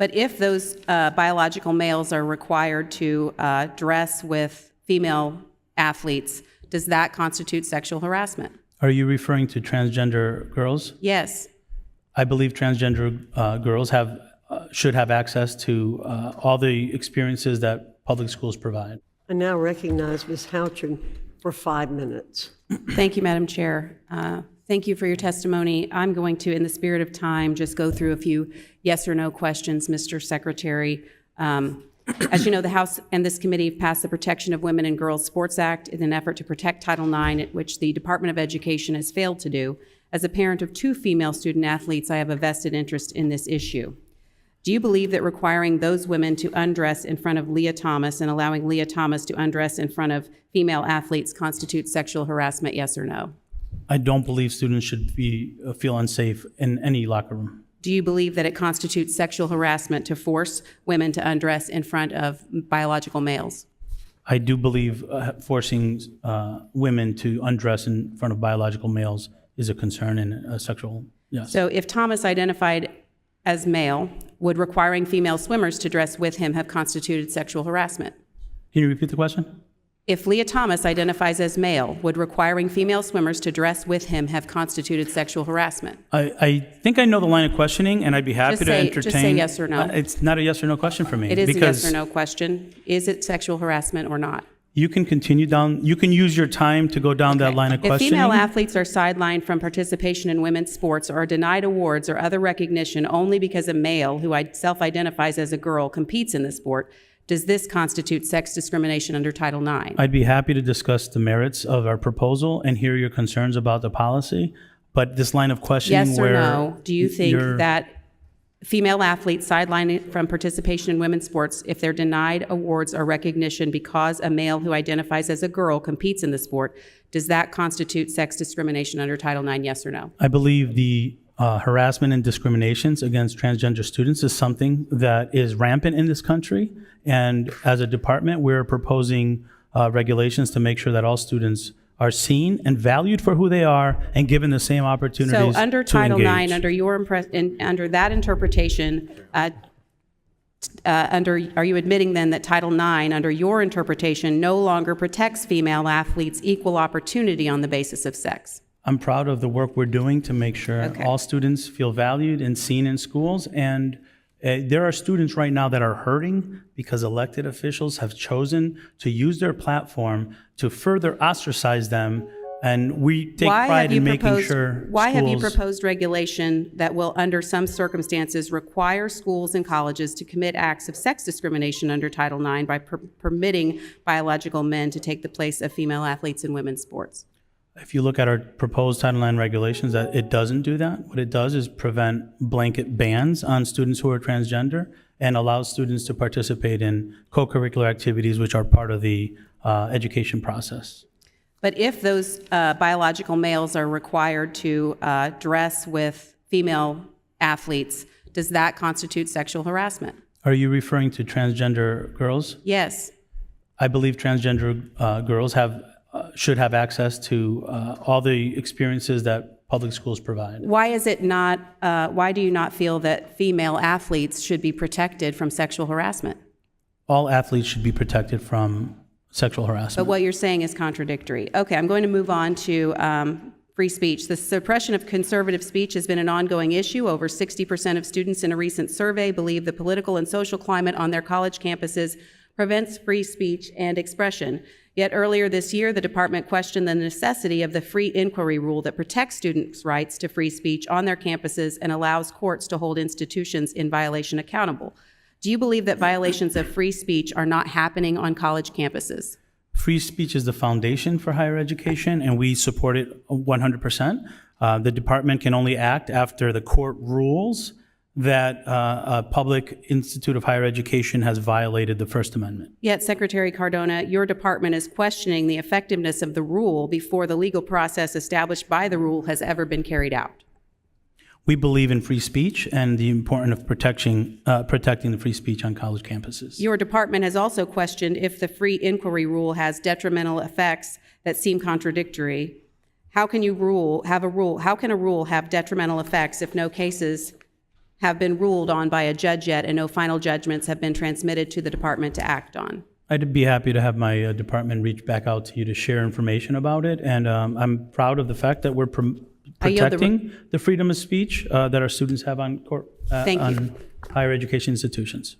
But if those biological males are required to dress with female athletes, does that constitute sexual harassment? Are you referring to transgender girls? Yes. I believe transgender girls should have access to all the experiences that public schools provide. I now recognize Ms. Houchin for 5 minutes. Thank you, Madam Chair. Thank you for your testimony. I'm going to, in the spirit of time, just go through a few yes or no questions, Mr. Secretary. As you know, the House and this committee have passed the Protection of Women and Girls Sports Act in an effort to protect Title IX, which the Department of Education has failed to do. As a parent of 2 female student athletes, I have a vested interest in this issue. Do you believe that requiring those women to undress in front of Leah Thomas and allowing Leah Thomas to undress in front of female athletes constitutes sexual harassment, yes or no? I don't believe students should feel unsafe in any locker room. Do you believe that it constitutes sexual harassment to force women to undress in front of biological males? I do believe forcing women to undress in front of biological males is a concern and a sexual, yes. So if Thomas identified as male, would requiring female swimmers to dress with him have constituted sexual harassment? Can you repeat the question? If Leah Thomas identifies as male, would requiring female swimmers to dress with him have constituted sexual harassment? I think I know the line of questioning, and I'd be happy to entertain. Just say yes or no. It's not a yes or no question for me. It is a yes or no question. Is it sexual harassment or not? You can continue down. You can use your time to go down that line of questioning. If female athletes are sidelined from participation in women's sports or are denied awards or other recognition only because a male who self-identifies as a girl competes in the sport, does this constitute sex discrimination under Title IX? I'd be happy to discuss the merits of our proposal and hear your concerns about the policy, but this line of questioning yes or no, do you think that female athletes sidelined from participation in women's sports, if they're denied awards or recognition because a male who identifies as a girl competes in the sport, does that constitute sex discrimination under Title IX, yes or no? I believe the harassment and discriminations against transgender students is something that is rampant in this country. And as a department, we're proposing regulations to make sure that all students are seen and valued for who they are and given the same opportunities. So under Title IX, under that interpretation, are you admitting then that Title IX, under your interpretation, no longer protects female athletes' equal opportunity on the basis of sex? I'm proud of the work we're doing to make sure all students feel valued and seen in schools. And there are students right now that are hurting because elected officials have chosen to use their platform to further ostracize them. And we take pride in making sure Why have you proposed regulation that will, under some circumstances, require schools and colleges to commit acts of sex discrimination under Title IX by permitting biological men to take the place of female athletes in women's sports? If you look at our proposed Title IX regulations, that it doesn't do that. What it does is prevent blanket bans on students who are transgender and allows students to participate in co-curricular activities, which are part of the education process. But if those biological males are required to dress with female athletes, does that constitute sexual harassment? Are you referring to transgender girls? Yes. I believe transgender girls should have access to all the experiences that public schools provide. Why is it not, why do you not feel that female athletes should be protected from sexual harassment? All athletes should be protected from sexual harassment. But what you're saying is contradictory. Okay, I'm going to move on to free speech. The suppression of conservative speech has been an ongoing issue. Over 60% of students in a recent survey believe the political and social climate on their college campuses prevents free speech and expression. Yet earlier this year, the department questioned the necessity of the free inquiry rule that protects students' rights to free speech on their campuses and allows courts to hold institutions in violation accountable. Do you believe that violations of free speech are not happening on college campuses? Free speech is the foundation for higher education, and we support it 100%. The department can only act after the court rules that a public institute of higher education has violated the First Amendment. Yet, Secretary Cardona, your department is questioning the effectiveness of the rule before the legal process established by the rule has ever been carried out. We believe in free speech and the importance of protecting the free speech on college campuses. Your department has also questioned if the free inquiry rule has detrimental effects that seem contradictory. How can a rule have detrimental effects if no cases have been ruled on by a judge yet, and no final judgments have been transmitted to the department to act on. I'd be happy to have my department reach back out to you to share information about it. And I'm proud of the fact that we're I yield the- protecting the freedom of speech that our students have on Thank you. on higher education institutions.